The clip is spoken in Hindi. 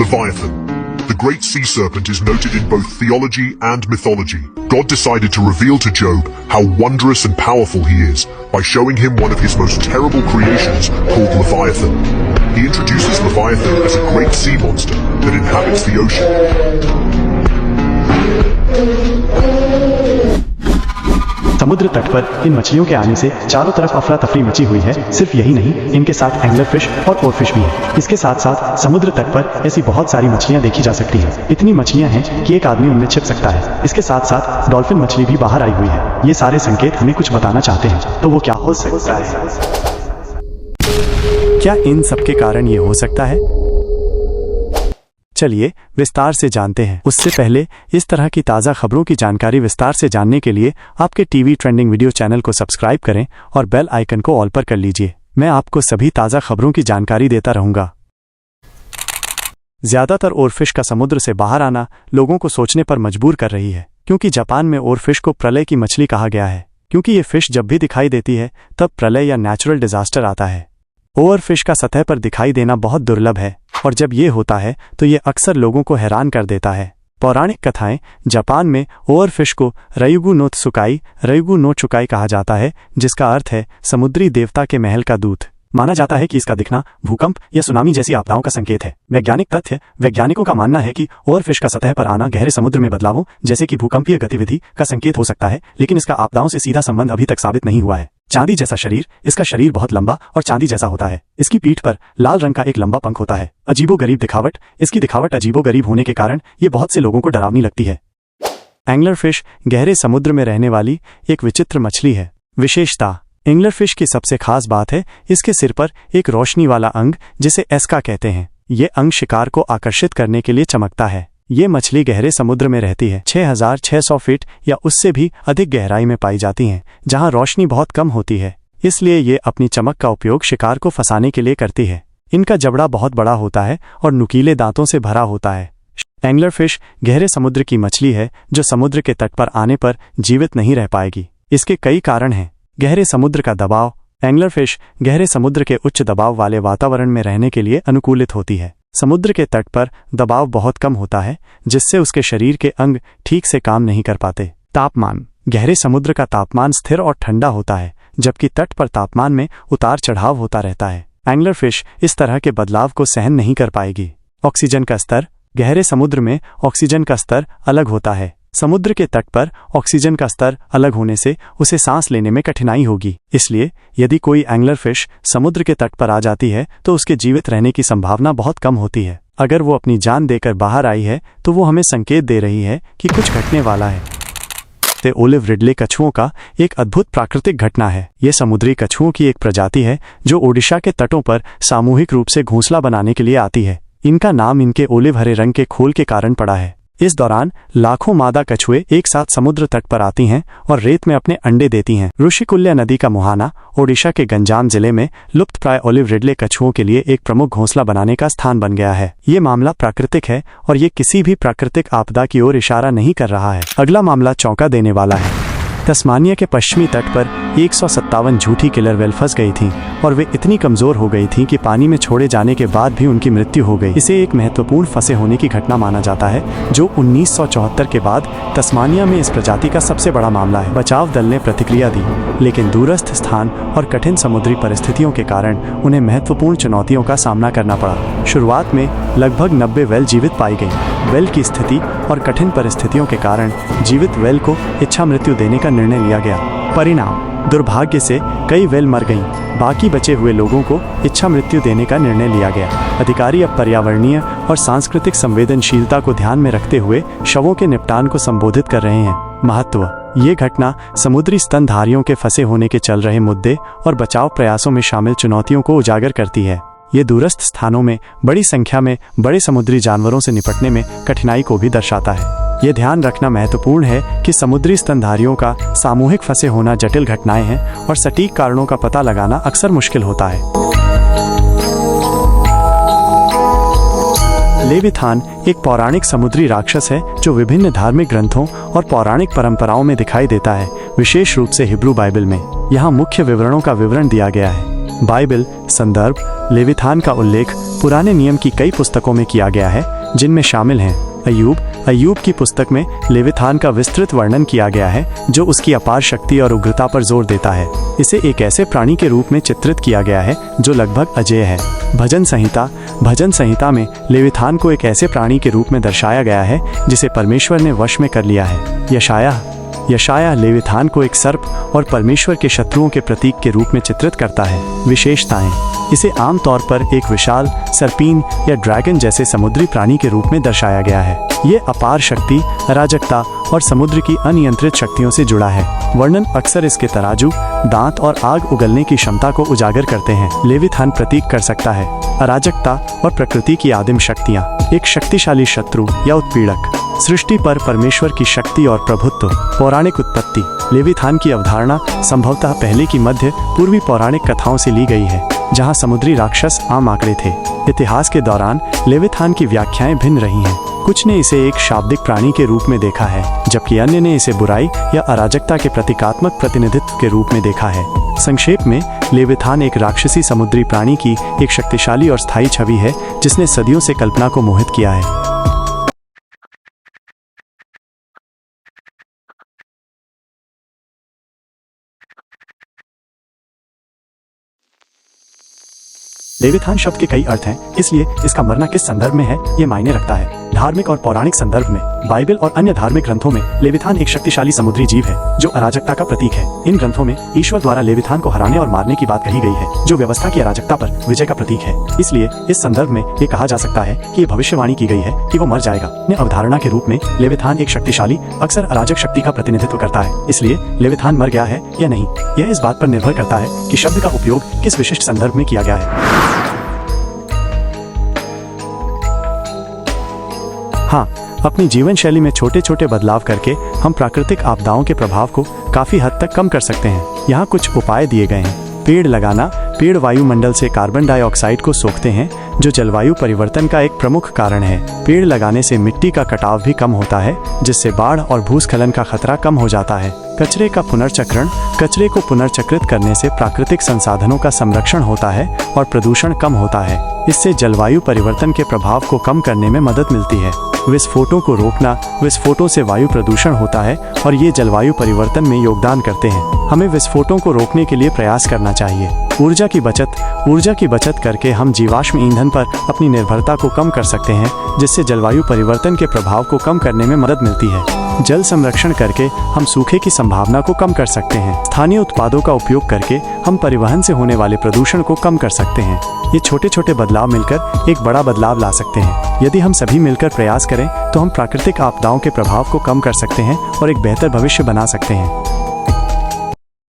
Leviathan. The great sea serpent is noted in both theology and mythology. God decided to reveal to Job how wondrous and powerful he is by showing him one of his most terrible creations called Leviathan. He introduces Leviathan as a great sea monster that inhabits the ocean. समुद्र तट पर इन मछलियों के आने से चारों तरफ अफरा तफरी मची हुई है। सिर्फ यही नहीं, इनके साथ एंगलर फिश और ओरफिश भी है। इसके साथ साथ समुद्र तट पर ऐसी बहुत सारी मछलियां देखी जा सकती हैं। इतनी मछलियां हैं कि एक आदमी उनमें छिप सकता है। इसके साथ साथ डॉल्फिन मछली भी बाहर आई हुई है। ये सारे संकेत हमें कुछ बताना चाहते हैं, तो वो क्या हो सकता है? क्या इन सब के कारण ये हो सकता है? चलिए विस्तार से जानते हैं। उससे पहले इस तरह की ताज़ा खबरों की जानकारी विस्तार से जानने के लिए आपके टीवी ट्रेंडिंग वीडियो चैनल को सब्सक्राइब करें और बेल आइकन को ऑल पर कर लीजिए। मैं आपको सभी ताज़ा खबरों की जानकारी देता रहूंगा। ज्यादातर ओरफिश का समुद्र से बाहर आना लोगों को सोचने पर मजबूर कर रही है, क्योंकि जापान में ओरफिश को प्रलय की मछली कहा गया है, क्योंकि ये फिश जब भी दिखाई देती है तब प्रलय या नेचुरल डिजास्टर आता है। ओवरफिश का सतह पर दिखाई देना बहुत दुर्लभ है, और जब ये होता है तो ये अक्सर लोगों को हैरान कर देता है। पौराणिक कथाएं जापान में ओवरफिश को रयुगु नो चुकाई कहा जाता है, जिसका अर्थ है समुद्री देवता के महल का दूत। माना जाता है कि इसका दिखना भूकंप या सुनामी जैसी आपदाओं का संकेत है। वैज्ञानिक तथ्य: वैज्ञानिकों का मानना है कि ओवरफिश का सतह पर आना गहरे समुद्र में बदलावों जैसे कि भूकंपीय गतिविधि का संकेत हो सकता है, लेकिन इसका आपदाओं से सीधा संबंध अभी तक साबित नहीं हुआ है। चांदी जैसा शरीर: इसका शरीर बहुत लंबा और चांदी जैसा होता है। इसकी पीठ पर लाल रंग का एक लंबा पंख होता है। अजीबोगरीब दिखावट: इसकी दिखावट अजीबोगरीब होने के कारण ये बहुत से लोगों को डरावनी लगती है। एंगलर फिश गहरे समुद्र में रहने वाली एक विचित्र मछली है। विशेषता: एंगलर फिश की सबसे खास बात है इसके सिर पर एक रोशनी वाला अंग, जिसे एस्का कहते हैं। ये अंग शिकार को आकर्षित करने के लिए चमकता है। ये मछली गहरे समुद्र में रहती है। 6600 फीट या उससे भी अधिक गहराई में पाई जाती हैं, जहां रोशनी बहुत कम होती है। इसलिए ये अपनी चमक का उपयोग शिकार को फंसाने के लिए करती है। इनका जबड़ा बहुत बड़ा होता है और नुकीले दांतों से भरा होता है। एंगलर फिश गहरे समुद्र की मछली है जो समुद्र के तट पर आने पर जीवित नहीं रह पाएगी। इसके कई कारण हैं। गहरे समुद्र का दबाव: एंगलर फिश गहरे समुद्र के उच्च दबाव वाले वातावरण में रहने के लिए अनुकूलित होती है। समुद्र के तट पर दबाव बहुत कम होता है, जिससे उसके शरीर के अंग ठीक से काम नहीं कर पाते। तापमान: गहरे समुद्र का तापमान स्थिर और ठंडा होता है, जबकि तट पर तापमान में उतार चढ़ाव होता रहता है। एंगलर फिश इस तरह के बदलाव को सहन नहीं कर पाएगी। ऑक्सीजन का स्तर: गहरे समुद्र में ऑक्सीजन का स्तर अलग होता है। समुद्र के तट पर ऑक्सीजन का स्तर अलग होने से उसे सांस लेने में कठिनाई होगी। इसलिए यदि कोई एंगलर फिश समुद्र के तट पर आ जाती है तो उसके जीवित रहने की संभावना बहुत कम होती है। अगर वो अपनी जान देकर बाहर आई है तो वो हमें संकेत दे रही है कि कुछ घटने वाला है। ते ओलिव रिडले कछुओं का एक अद्भुत प्राकृतिक घटना है। ये समुद्री कछुओं की एक प्रजाति है जो ओडिशा के तटों पर सामूहिक रूप से घोंसला बनाने के लिए आती है। इनका नाम इनके ओलिव हरे रंग के खोल के कारण पड़ा है। इस दौरान लाखों मादा कछुए एक साथ समुद्र तट पर आती हैं और रेत में अपने अंडे देती हैं। ऋषिकुल्या नदी का मुहाना ओडिशा के गंजाम जिले में लुप्तप्राय ओलिव रिडले कछुओं के लिए एक प्रमुख घोंसला बनाने का स्थान बन गया है। ये मामला प्राकृतिक है और ये किसी भी प्राकृतिक आपदा की ओर इशारा नहीं कर रहा है। अगला मामला चौंका देने वाला है। तस्मानिया के पश्चिमी तट पर 157 झूठी किलर व्हेल फंस गई थीं और वे इतनी कमजोर हो गई थीं कि पानी में छोड़े जाने के बाद भी उनकी मृत्यु हो गई। इसे एक महत्वपूर्ण फंसे होने की घटना माना जाता है, जो 1974 के बाद तस्मानिया में इस प्रजाति का सबसे बड़ा मामला है। बचाव दल ने प्रतिक्रिया दी, लेकिन दूरस्थ स्थान और कठिन समुद्री परिस्थितियों के कारण उन्हें महत्वपूर्ण चुनौतियों का सामना करना पड़ा। शुरुआत में लगभग 90 व्हेल जीवित पाई गई। व्हेल की स्थिति और कठिन परिस्थितियों के कारण जीवित व्हेल को इच्छा मृत्यु देने का निर्णय लिया गया। परिणाम: दुर्भाग्य से कई व्हेल मर गईं। बाकी बचे हुए लोगों को इच्छा मृत्यु देने का निर्णय लिया गया। अधिकारी अब पर्यावरणीय और सांस्कृतिक संवेदनशीलता को ध्यान में रखते हुए शवों के निपटान को संबोधित कर रहे हैं। महत्व: ये घटना समुद्री स्तनधारियों के फंसे होने के चल रहे मुद्दे और बचाव प्रयासों में शामिल चुनौतियों को उजागर करती है। ये दूरस्थ स्थानों में बड़ी संख्या में बड़े समुद्री जानवरों से निपटने में कठिनाई को भी दर्शाता है। ये ध्यान रखना महत्वपूर्ण है कि समुद्री स्तनधारियों का सामूहिक फंसे होना जटिल घटनाएं हैं और सटीक कारणों का पता लगाना अक्सर मुश्किल होता है। लेविथान एक पौराणिक समुद्री राक्षस है जो विभिन्न धार्मिक ग्रंथों और पौराणिक परंपराओं में दिखाई देता है, विशेष रूप से हिब्रू बाइबल में। यहाँ मुख्य विवरणों का विवरण दिया गया है। बाइबल संदर्भ: लेविथान का उल्लेख पुराने नियम की कई पुस्तकों में किया गया है, जिनमें शामिल हैं अय्यूब की पुस्तक में लेविथान का विस्तृत वर्णन किया गया है जो उसकी अपार शक्ति और उग्रता पर जोर देता है। इसे एक ऐसे प्राणी के रूप में चित्रित किया गया है जो लगभग अजेय है। भजन संहिता में लेविथान को एक ऐसे प्राणी के रूप में दर्शाया गया है जिसे परमेश्वर ने वश में कर लिया है। यशायाह लेविथान को एक सर्प और परमेश्वर के शत्रुओं के प्रतीक के रूप में चित्रित करता है। विशेषताएं: इसे आमतौर पर एक विशाल सर्पीन या ड्रैगन जैसे समुद्री प्राणी के रूप में दर्शाया गया है। ये अपार शक्ति, अराजकता और समुद्र की अनियंत्रित शक्तियों से जुड़ा है। वर्णन अक्सर इसके तराजू, दांत और आग उगलने की क्षमता को उजागर करते हैं। लेविथान प्रतीक कर सकता है अराजकता और प्रकृति की आदिम शक्तियाँ, एक शक्तिशाली शत्रु या उत्पीड़क, सृष्टि पर परमेश्वर की शक्ति और प्रभुत्व। पौराणिक उत्पत्ति: लेविथान की अवधारणा संभवतः पहले की मध्य पूर्वी पौराणिक कथाओं से ली गई है, जहां समुद्री राक्षस आम आंकड़े थे। इतिहास के दौरान लेविथान की व्याख्याएं भिन्न रही हैं। कुछ ने इसे एक शाब्दिक प्राणी के रूप में देखा है, जबकि अन्य ने इसे बुराई या अराजकता के प्रतीकात्मक प्रतिनिधित्व के रूप में देखा है। संक्षेप में, लेविथान एक राक्षसी समुद्री प्राणी की एक शक्तिशाली और स्थायी छवि है जिसने सदियों से कल्पना को मोहित किया है। लेविथान शब्द के कई अर्थ हैं, इसलिए इसका मरना किस संदर्भ में है ये मायने रखता है। धार्मिक और पौराणिक संदर्भ में बाइबल और अन्य धार्मिक ग्रंथों में लेविथान एक शक्तिशाली समुद्री जीव है जो अराजकता का प्रतीक है। इन ग्रंथों में ईश्वर द्वारा लेविथान को हराने और मारने की बात कही गई है, जो व्यवस्था की अराजकता पर विजय का प्रतीक है। इसलिए इस संदर्भ में ये कहा जा सकता है कि ये भविष्यवाणी की गई है कि वो मर जाएगा। ने अवधारणा के रूप में लेविथान एक शक्तिशाली, अक्सर अराजक शक्ति का प्रतिनिधित्व करता है। इसलिए लेविथान मर गया है या नहीं, यह इस बात पर निर्भर करता है कि शब्द का उपयोग किस विशिष्ट संदर्भ में किया गया है। हाँ, अपनी जीवन शैली में छोटे छोटे बदलाव करके हम प्राकृतिक आपदाओं के प्रभाव को काफी हद तक कम कर सकते हैं। यहाँ कुछ उपाय दिए गए हैं। पेड़ लगाना। पेड़ वायुमंडल से कार्बन डाइऑक्साइड को सोखते हैं, जो जलवायु परिवर्तन का एक प्रमुख कारण है। पेड़ लगाने से मिट्टी का कटाव भी कम होता है, जिससे बाढ़ और भूस्खलन का खतरा कम हो जाता है। कचरे का पुनर्चक्रण। कचरे को पुनर्चक्रित करने से प्राकृतिक संसाधनों का संरक्षण होता है और प्रदूषण कम होता है। इससे जलवायु परिवर्तन के प्रभाव को कम करने में मदद मिलती है। विस्फोटों को रोकना। विस्फोटों से वायु प्रदूषण होता है और ये जलवायु परिवर्तन में योगदान करते हैं। हमें विस्फोटों को रोकने के लिए प्रयास करना चाहिए। ऊर्जा की बचत करके हम जीवाश्म ईंधन पर अपनी निर्भरता को कम कर सकते हैं, जिससे जलवायु परिवर्तन के प्रभाव को कम करने में मदद मिलती है। जल संरक्षण करके हम सूखे की संभावना को कम कर सकते हैं। स्थानीय उत्पादों का उपयोग करके हम परिवहन से होने वाले प्रदूषण को कम कर सकते हैं। ये छोटे छोटे बदलाव मिलकर एक बड़ा बदलाव ला सकते हैं। यदि हम सभी मिलकर प्रयास करें तो हम प्राकृतिक आपदाओं के प्रभाव को कम कर सकते हैं और एक बेहतर भविष्य बना सकते हैं।